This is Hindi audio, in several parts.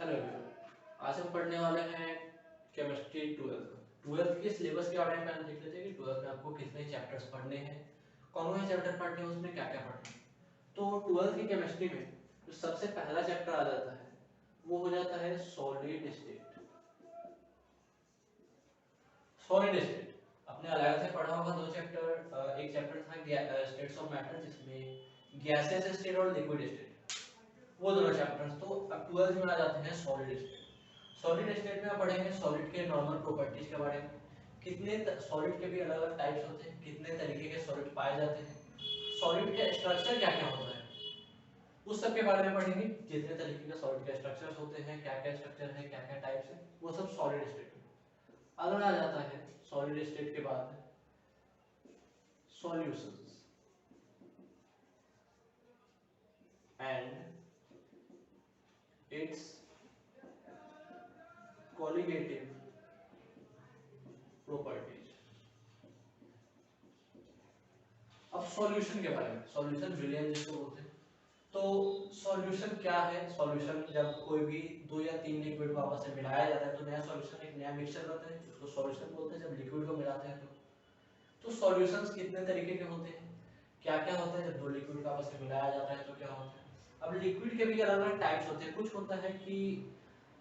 हेलो एवरीवन, आज हम पढ़ने वाले हैं केमिस्ट्री 12th के सिलेबस के बारे में पहले देख लेते हैं कि 12th में आपको कितने चैप्टर्स पढ़ने हैं, कौन से चैप्टर पढ़ने हैं, उसमें क्या क्या पढ़ना है। तो 12th की केमिस्ट्री में जो सबसे पहला चैप्टर आ जाता है वो हो जाता है सॉलिड स्टेट। सॉलिड स्टेट आपने अलग से पढ़ा होगा दो चैप्टर, एक चैप्टर था स्टेट्स ऑफ मैटर जिसमें गैसेस स्टेट और लिक्विड स्टेट, वो दोनों चैप्टर्स। तो अब 12th में आ जाते हैं सॉलिड स्टेट। सॉलिड स्टेट में आप पढ़ेंगे सॉलिड के नॉर्मल प्रॉपर्टीज के बारे में, कितने सॉलिड के भी अलग अलग टाइप्स होते हैं, कितने तरीके के सॉलिड पाए जाते हैं, सॉलिड का स्ट्रक्चर क्या क्या होता है, उस सब के बारे में पढ़ेंगे। जितने तरीके के सॉलिड के स्ट्रक्चर्स होते हैं, क्या क्या स्ट्रक्चर है, क्या क्या टाइप्स है, वो सब सॉलिड स्टेट में। अगला आ जाता है सॉलिड स्टेट के बाद solutions and it's colligative properties. अब सॉल्यूशन के बारे में, सॉल्यूशन विलियन जिसको बोलते हैं। तो सॉल्यूशन क्या है? सॉल्यूशन जब कोई भी दो या तीन लिक्विड को आपस में मिलाया जाता है तो नया सॉल्यूशन, एक नया मिक्सचर बनता है, उसको सॉल्यूशन बोलते हैं। जब लिक्विड को मिलाते हैं तो सॉल्यूशंस कितने तरीके के होते हैं, क्या क्या होता है जब दो लिक्विड को आपस में मिलाया जाता है तो क्या होता है। अब लिक्विड के भी अलग अलग टाइप्स होते हैं। कुछ होता है कि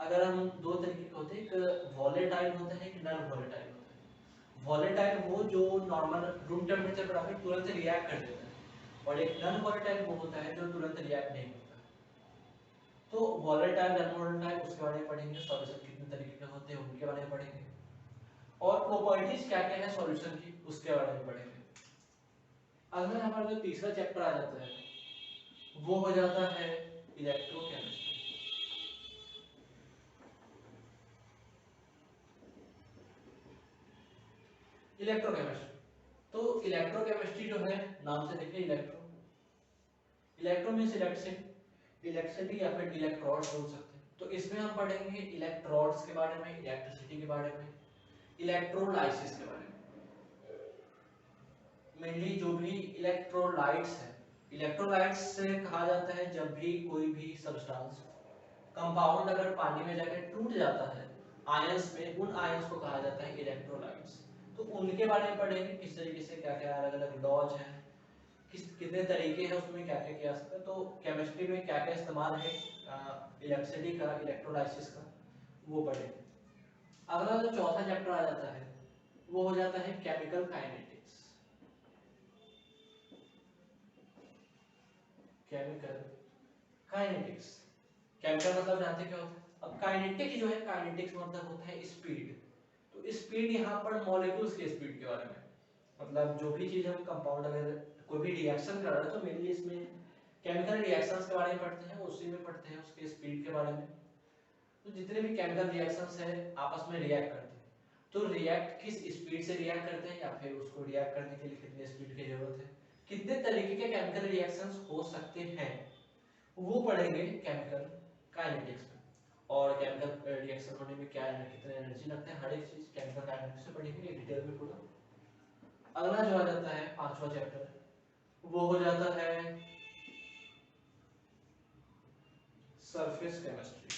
अगर हम दो तरीके के होते हैं, एक वॉलेटाइल होता है, एक नॉन वॉलेटाइल होता है। वॉलेटाइल वो जो नॉर्मल रूम टेम्परेचर पर आकर तुरंत रिएक्ट कर देता है, और एक नॉन वॉलेटाइल वो होता है जो तुरंत रिएक्ट नहीं करता। तो वॉलेटाइल नॉन वॉलेटाइल उसके बारे में पढ़ेंगे, सॉल्यूशन कितने तरीके के होते हैं उनके बारे में पढ़ेंगे, और प्रॉपर्टीज क्या क्या है सॉल्यूशन की उसके बारे में पढ़ेंगे। अगला हमारा जो तीसरा चैप्टर आ जाता है वो हो जाता है इलेक्ट्रोकेमिस्ट्री। इलेक्ट्रोकेमिस्ट्री तो इलेक्ट्रोकेमिस्ट्री जो है, नाम से देखिए electro, electro means electricity, electricity या फिर इलेक्ट्रोड्स बोल सकते हैं। तो इसमें हम पढ़ेंगे इलेक्ट्रोड्स के बारे में, इलेक्ट्रिसिटी के बारे में, इलेक्ट्रोलाइसिस के बारे में। मेनली जो भी इलेक्ट्रोलाइट्स है, इलेक्ट्रोलाइट्स से कहा जाता है जब भी कोई भी सब्सटेंस कंपाउंड अगर पानी में जाकर टूट जाता है आयंस में, उन आयंस को कहा जाता है इलेक्ट्रोलाइट्स। तो उनके बारे में पढ़ेंगे, किस तरीके से क्या क्या अलग अलग लॉज हैं, कितने तरीके हैं, उसमें क्या क्या किया सकता है। तो केमिस्ट्री में क्या क्या इस्तेमाल है इलेक्ट्रिसिटी का, इलेक्ट्रोलाइसिस का, वो पढ़ेंगे। अगला जो चौथा चैप्टर आ जाता है वो हो जाता है chemical kinetics. Chemical kinetics, chemical मतलब जानते क्या होता है। अब काइनेटिक्स जो है, काइनेटिक्स मतलब होता है स्पीड। तो स्पीड यहाँ पर मॉलिक्यूल्स की स्पीड के बारे में, मतलब जो भी चीज हम कंपाउंड अगर कोई भी रिएक्शन कर रहा है तो मेनली इसमें केमिकल रिएक्शंस के बारे में पढ़ते हैं, उसी में पढ़ते हैं उसके स्पीड के बारे में। तो जितने भी केमिकल रिएक्शंस हैं आपस में रिएक्ट करते हैं, तो रिएक्ट किस स्पीड से रिएक्ट करते हैं, या फिर उसको रिएक्ट करने के लिए कितने स्पीड की जरूरत है, कितने तरीके के केमिकल रिएक्शंस हो सकते हैं, वो पढ़ेंगे केमिकल काइनेटिक्स में। और केमिकल रिएक्शन होने में क्या कितने एनर्जी लगता है, हर एक चीज केमिकल काइनेटिक्स में पढ़ेंगे डिटेल में पूरा। अगला जो आ जाता है पांचवा चैप्टर वो हो जाता है सरफेस केमिस्ट्री।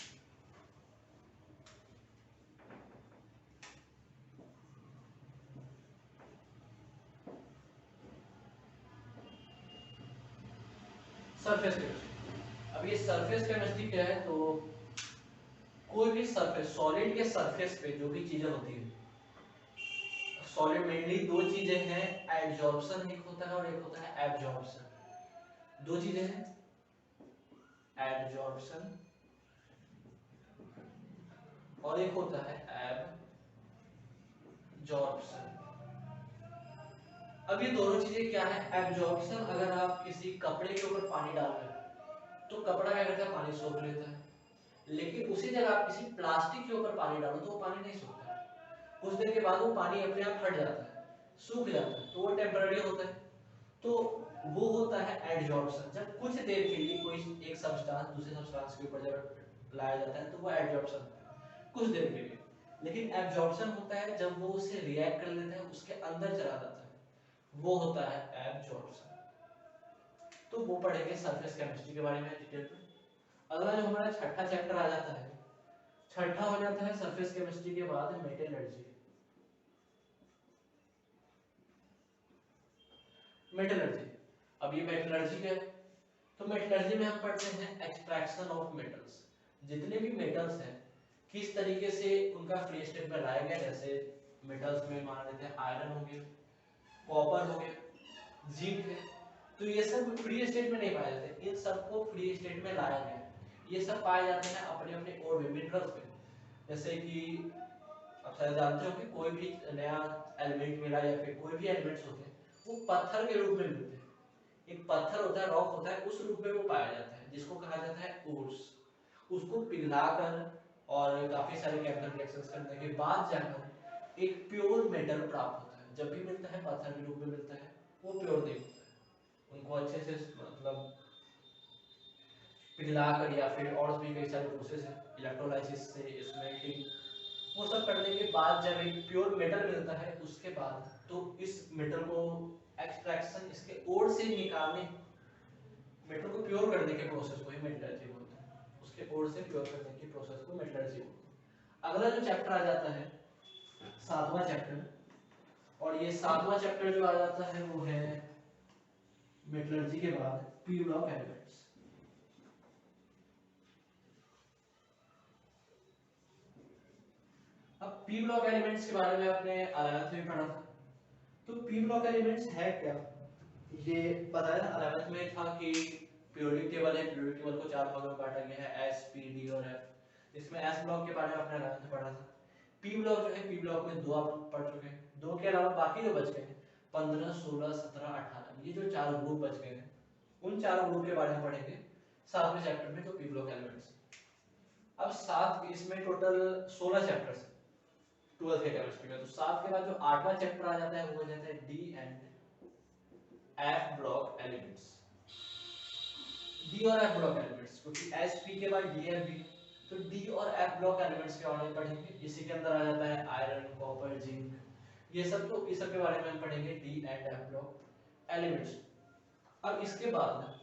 सरफेस केमिस्ट्री, अब ये सरफेस केमिस्ट्री क्या है, तो कोई भी सरफेस, सॉलिड के सरफेस पे जो भी चीजें होती है, सॉलिड मेनली दो चीजें हैं, एडजॉर्प्शन एक होता है और एक होता है एब्जॉर्प्शन। दो चीजें हैं, एडजॉर्प्शन और एक होता है एब्जॉर्प्शन। अब ये दोनों चीजें क्या है? एब्जॉर्प्शन, अगर आप किसी कपड़े के ऊपर पानी डाल रहे हैं तो कपड़ा क्या करता है, पानी सोख लेता है। लेकिन उसी जगह आप किसी प्लास्टिक के ऊपर पानी डालो तो वो पानी नहीं सोखता है, कुछ देर के बाद वो पानी अपने आप हट जाता है, सूख जाता है, तो वो टेम्पररी होता है। तो वो होता है एडजॉर्प्शन, जब कुछ देर के लिए कोई एक सब्सटेंस दूसरे सब्सटेंस के ऊपर जब लाया जाता है तो वो एडजॉर्प्शन होता है कुछ देर के लिए। लेकिन एब्जॉर्प्शन होता है जब वो उसे रिएक्ट कर लेता है, उसके अंदर चला जाता है, वो होता है एब्जॉर्प्शन। तो वो पढ़ेंगे सरफेस केमिस्ट्री के बारे में डिटेल में। अगला जो हमारा छठा चैप्टर आ जाता है छठा हो जाता है सरफेस केमिस्ट्री के बाद मेटलर्जी। मेटलर्जी, अब ये मेटलर्जी क्या है? तो मेटलर्जी में हम पढ़ते हैं एक्सट्रैक्शन ऑफ मेटल्स। जितने भी मेटल्स हैं किस तरीके से उनका फ्री स्टेट में लाया गया। जैसे मेटल्स में मान लेते हैं आयरन हो गया, कॉपर हो गया, जिंक है, तो ये सब फ्री स्टेट में नहीं पाए जाते, इन सबको फ्री स्टेट में लाया गया। ये सब पाए जाते हैं अपने अपने और में मिनरल्स में। जैसे कि आप शायद जानते हो कि कोई भी नया एलिमेंट मिला या फिर कोई भी एलिमेंट्स होते हैं वो पत्थर के रूप में मिलते हैं। एक पत्थर होता है, रॉक होता है, उस रूप में वो पाया जाता है जिसको कहा जाता है ओर्स। उसको पिघलाकर और काफी सारे केमिकल रिएक्शंस करने के बाद जाकर एक प्योर मेटल प्राप्त होता है। जब भी मिलता है पत्थर के रूप में मिलता है, वो प्योर नहीं होता है। उनको अच्छे से मतलब पिघलाकर या फिर और भी कई सारे प्रोसेस है, इलेक्ट्रोलाइसिस से स्मेल्टिंग, वो सब करने के बाद जब एक प्योर मेटल मिलता है उसके बाद तो इस मेटल को एक्सट्रैक्शन इसके ओर से निकालने, मेटल को प्योर करने के प्रोसेस को ही मेटलर्जी बोलते हैं। उसके ओर से प्योर करने की प्रोसेस को मेटलर्जी बोलते हैं। अगला जो चैप्टर आ जाता है सातवां चैप्टर, और ये सातवां चैप्टर जो आ जाता है वो है मेटलर्जी के बाद पी ब्लॉक एलिमेंट्स। अब पी ब्लॉक एलिमेंट्स के बारे में आपने 11th में पढ़ा था। तो पी ब्लॉक एलिमेंट्स है क्या, ये बताया 11th में था कि पीरियोडिक टेबल है, पीरियोडिक टेबल को चार भागों में बांटा गया है, एस, पी, डी और एफ। इसमें एस ब्लॉक के बारे में आपने 11th में पढ़ा था। पी ब्लॉक जो है, पी ब्लॉक में दो आप पढ़ चुके हैं, दो के अलावा बाकी जो बच गए 15, 16, 17, 18, ये जो चार ग्रुप बच गए हैं उन चारों ग्रुप के बारे में पढ़ेंगे सातवें चैप्टर में, तो पी ब्लॉक एलिमेंट्स। अब सात, इसमें टोटल 16 चैप्टर्स है 12th के केमिस्ट्री में। तो सात के बाद जो आठवां चैप्टर आ जाता है वो हो जाता है D and F block elements. D और एफ ब्लॉक एलिमेंट्स, क्योंकि एस पी के बाद डी एफ भी, तो डी और एफ ब्लॉक एलिमेंट्स के बारे में पढ़ेंगे। इसी के अंदर आ जाता है आयरन, कॉपर, जिंक, ये सब, तो इस सब के बारे में हम पढ़ेंगे D and F block elements. अब इसके बाद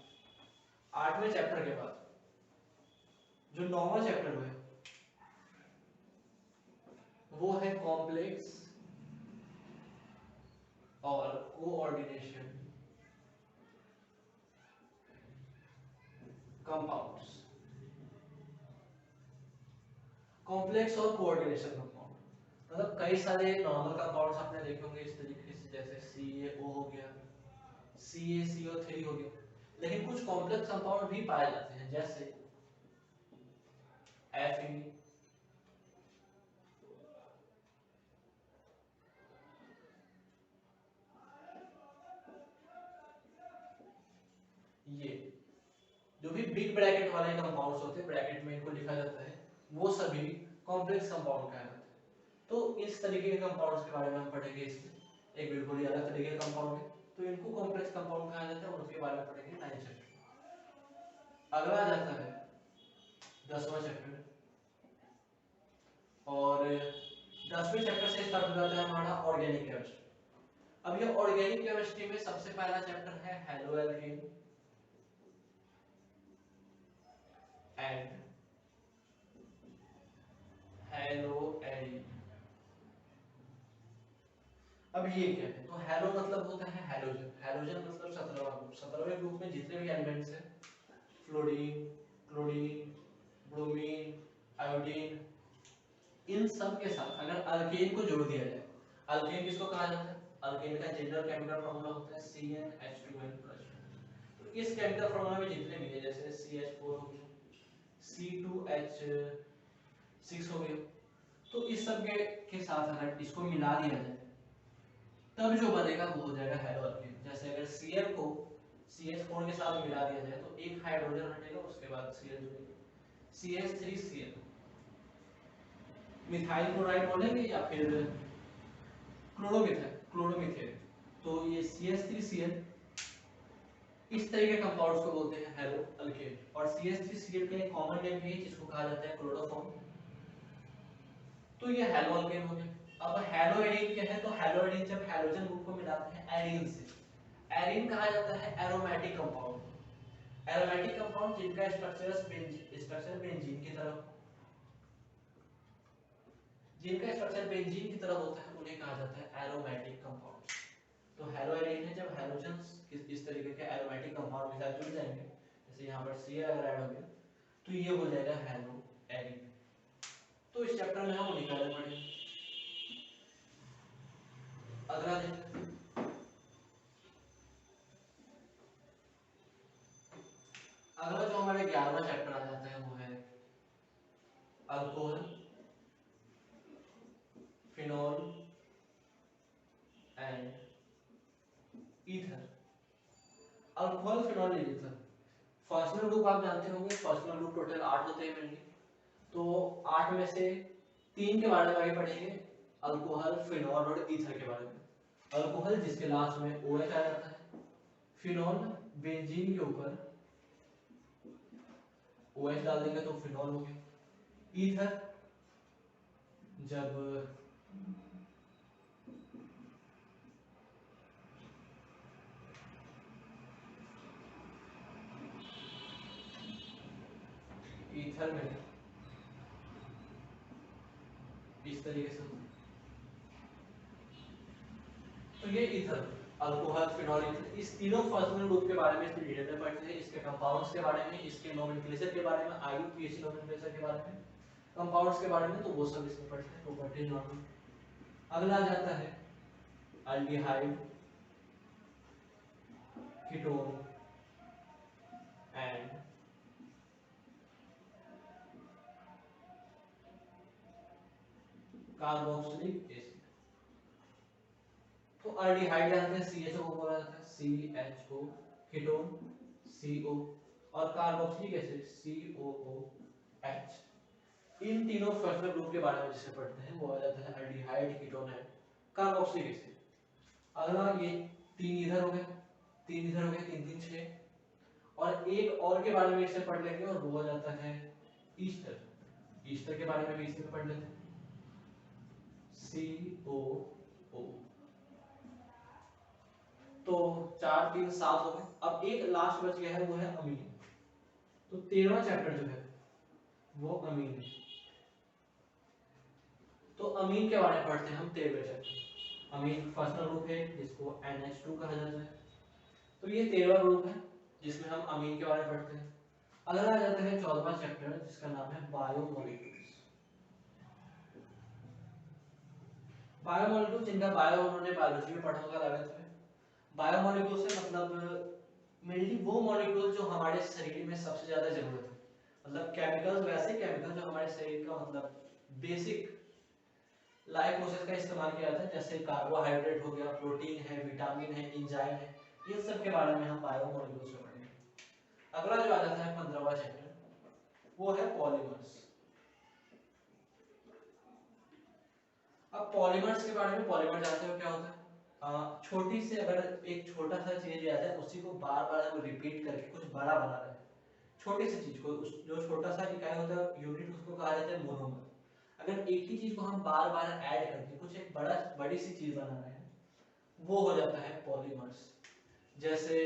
आठवें चैप्टर के बाद जो नौवां चैप्टर है वो है कॉम्प्लेक्स और कोऑर्डिनेशन कंपाउंड्स। कॉम्प्लेक्स और कोऑर्डिनेशन कंपाउंड मतलब कई सारे नॉर्मल कंपाउंड्स आपने देखे होंगे इस तरीके से, जैसे CaO हो गया, CaCO3 हो गया, लेकिन कुछ कॉम्प्लेक्स कंपाउंड भी पाए जाते हैं जैसे Fe, ये जो भी बिग ब्रैकेट वाले कंपाउंड्स होते हैं, ब्रैकेट में इनको लिखा जाता है, वो सभी कॉम्प्लेक्स कंपाउंड कहलाते हैं। तो इस तरीके के कंपाउंड्स के बारे में हम पढ़ेंगे इसमें, एक बिल्कुल ही अलग तरीके का कंपाउंड है तो इनको कॉम्प्लेक्स कंपाउंड कहा जाता है, और उसके बारे में पढ़ेंगे 9th चैप्टर। अगला जाता है 10वां चैप्टर, और 10वें चैप्टर से स्टार्ट हो जाता है हमारा ऑर्गेनिक केमिस्ट्री। अब ये ऑर्गेनिक केमिस्ट्री में सबसे पहला चैप्टर है हेलोएल्केन एंड हेलोएरीन। अब ये क्या है, तो हेलो मतलब होता है हेलोजन, हेलोजन मतलब 17वां ग्रुप। 17वें ग्रुप में जितने भी एलिमेंट्स हैं, फ्लोरीन, क्लोरीन, ब्रोमीन, आयोडीन, इन सब के साथ अगर अल्केन को जोड़ दिया जाए, अल्केन किसको कहा जाता है, अल्केन का जनरल केमिकल फार्मूला होता है CnH2n+। तो इस केमिकल फार्मूला में जितने भी है, जैसे CH4 हो गया, C2H6 हो गया, तो इस सब के साथ अगर इसको मिला दिया जाए तब जो बनेगा वो हो जाएगा हेलोअल्केन। जैसे अगर Cl को CH4 के साथ मिला दिया जाए तो एक हाइड्रोजन हटेगा, उसके बाद Cl जुड़ेगा, CH3Cl, मिथाइल क्लोराइड बोलेंगे या फिर क्लोरोमिथेन। तो ये CH3Cl, इस तरह के कंपाउंड्स को बोलते हैं हेलोअल्केन। और CH3Cl का एक कॉमन नेम भी है जिसको कहा जाता है क्लोरोफॉर्म, तो ये हेलोअल्केन हो गया। अब हेलोएरीन क्या है, तो हेलोएरीन जब हेलोजन ग्रुप को मिलाते हैं एरीन से, एरीन कहा जाता है एरोमेटिक कंपाउंड। एरोमेटिक कंपाउंड जिनका स्ट्रक्चर बेंजीन की तरह, जिनका स्ट्रक्चर बेंजीन की तरह होता है उन्हें कहा जाता है एरोमेटिक कंपाउंड्स। तो हेलोएरिन है जब हेलोजन्स इस तरीके के एरोमेटिक कंपाउंड के साथ जुड़ जाएंगे, जैसे यहाँ पर Cl अगर ऐड हो गया तो ये हो जाएगा हेलोएरिन। तो इस चैप्टर में हम वो निकालने पड़ेंगे। अगला देखते हैं, अगला जो हमारे 11वां चैप्टर आ जाता है वो है alcohol, phenol and ether. Alcohol, phenol, ether functional group आप जानते होंगे, फंक्शनल ग्रुप टोटल 8 होते हैं मेनली। तो 8 में से 3 के बारे में आगे पढ़ेंगे, अल्कोहल, फिनॉल और ईथर के बारे में। अल्कोहल जिसके लास्ट में OH आ जाता है, फिनॉल बेंजीन के ऊपर OH डाल देंगे तो फिनॉल हो गया, ईथर जब ईथर में इस तरीके से, तो ये ईथर, अल्कोहल, फिनॉल, ईथर, इस तीनों फंक्शनल ग्रुप के बारे में इसमें डिटेल में पढ़ते हैं, इसके कंपाउंड्स के बारे में, इसके नोमेनक्लेचर के बारे में, IUPAC नोमेनक्लेचर के बारे में, कंपाउंड्स के बारे में, तो वो सब इसमें पढ़ते हैं, प्रॉपर्टीज नॉर्मल। अगला आ जाता है aldehyde, ketone and carboxylic acid. तो अल्डिहाइड जानते हैं CHO को बोला जाता है, CHO, कीटोन CO और कार्बोक्सिलिक एसिड COOH। इन तीनों फंक्शनल ग्रुप के बारे में जिसे पढ़ते हैं वो आ जाता है aldehyde, ketone and carboxylic acid. अगला ये 3 इधर हो गए, 3 इधर हो गए, 3 3 6, और एक और के बारे में इससे पढ़ लेंगे और वो हो जाता है ईस्टर। ईस्टर के बारे में भी इसी में पढ़ लेते हैं, COO। तो 4 3 7 हो गए। अब एक लास्ट बच गया है वो है अमीन। तो 13वां चैप्टर जो है वो अमीन है। तो अमीन के बारे में पढ़ते हैं हम 13वें चैप्टर। अमीन फर्स्ट ग्रुप है जिसको NH2 कहा जाता है। तो ये 13वां ग्रुप है जिसमें हम अमीन के बारे में पढ़ते हैं। अगला आ जाता है 14वां चैप्टर जिसका नाम है बायोमोलिक्यूल्स। बायोमोलिक्यूल्स जिनका बायो उन्होंने बायोलॉजी में पढ़ा होगा 11th में। बायोमोलिक्यूल से मतलब मेनली वो मॉलिक्यूल जो हमारे शरीर में सबसे ज्यादा जरूरत है, मतलब केमिकल्स, वैसे केमिकल जो हमारे शरीर का मतलब बेसिक लाइफ प्रोसेस का इस्तेमाल किया जाता है, जैसे कार्बोहाइड्रेट हो गया, प्रोटीन है, विटामिन है, एंजाइम है, इन सब के बारे में हम बायोमोलिक्यूल्स में पढ़ेंगे। अगला जो आ जाता है 15वां चैप्टर वो है पॉलीमर्स। अब पॉलीमर्स के बारे में, पॉलीमर जानते हो क्या होता है? छोटी से अगर एक छोटा सा चीज आ जाए उसी को बार बार हम रिपीट करके कुछ बड़ा बना रहे हैं, छोटी सी चीज को, उस जो छोटा सा इकाई होता है यूनिट, उसको कहा जाता है मोनोमर। अगर एक ही चीज को हम बार बार ऐड करके कुछ एक बड़ी सी चीज बना रहे हैं वो हो जाता है पॉलीमर्स। जैसे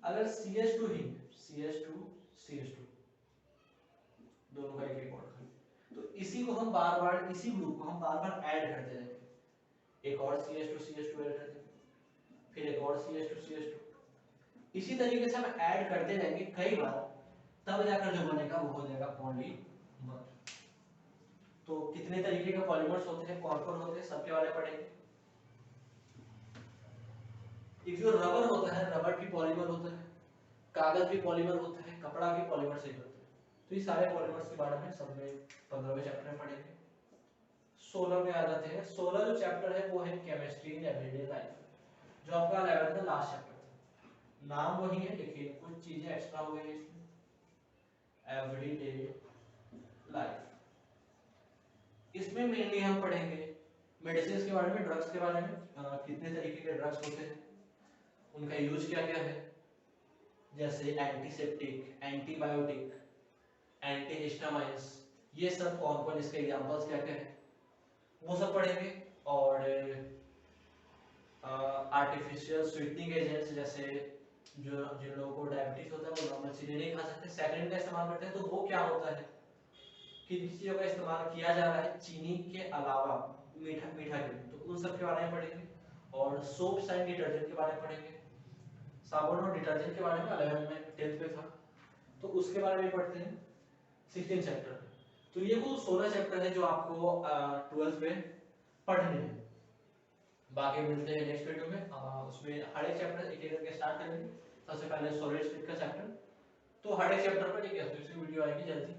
अगर CH2 ही, CH2 दोनों का एक एक ऑर्डर, तो इसी को हम बार बार, इसी ग्रुप को हम बार बार ऐड करते जाएंगे, एक और CH2 ऐड करते, फिर एक और CH2, इसी तरीके से हम ऐड करते जाएंगे कई बार, तब जाकर जो बनेगा वो हो जाएगा पॉलीमर। तो कितने तरीके के पॉलीमर्स होते हैं, कौन कौन होते हैं, सबके बारे में पढ़ेंगे। एक जो रबर होता है, रबर भी पॉलीमर होता है, कागज भी पॉलीमर होता है, कपड़ा भी पॉलीमर से होता है। तो ये सारे पॉलीमर्स के बारे में सब में 15वें चैप्टर में पढ़ेंगे। 16 में आ जाते हैं। 16 जो चैप्टर है वो है केमिस्ट्री इन एवरीडे लाइफ, जो आपका 11th का लास्ट चैप्टर था। नाम वही है लेकिन कुछ चीजें एक्स्ट्रा हो गई हैं इसमें। एवरीडे लाइफ, इसमें मेनली हम पढ़ेंगे मेडिसिन के बारे में, ड्रग्स के बारे में, कितने तरीके के ड्रग्स होते हैं, उनका यूज क्या क्या है, जैसे एंटीसेप्टिक, एंटीबायोटिक, एंटीहिस्टामाइन्स, ये सब कौन कौन, इसके एग्जांपल्स क्या क्या है वो सब पढ़ेंगे। और आर्टिफिशियल स्वीटनिंग एजेंट्स, जैसे जो जिन लोगों को डायबिटीज होता है वो नॉर्मल चीजें नहीं खा सकते, सैकरिन का इस्तेमाल करते हैं, तो वो क्या होता है, किन चीजों का इस्तेमाल किया जा रहा है चीनी के अलावा मीठा के लिए, तो उन सब के बारे में पढ़ेंगे। और सोप्स एंड डिटर्जेंट के बारे में पढ़ेंगे। साबुन और डिटर्जेंट के बारे में 11 में 10th में था, तो उसके बारे में पढ़ते हैं 16 चैप्टर। तो ये कुल 16 चैप्टर है जो आपको 12th में पढ़ने हैं। बाकी मिलते हैं नेक्स्ट वीडियो में, उसमें हर एक चैप्टर एक एक करके स्टार्ट करेंगे। सबसे पहले सॉलिड स्टेट का चैप्टर, तो हर एक चैप्टर पर एक ऐसी वीडियो आएगी जल्दी।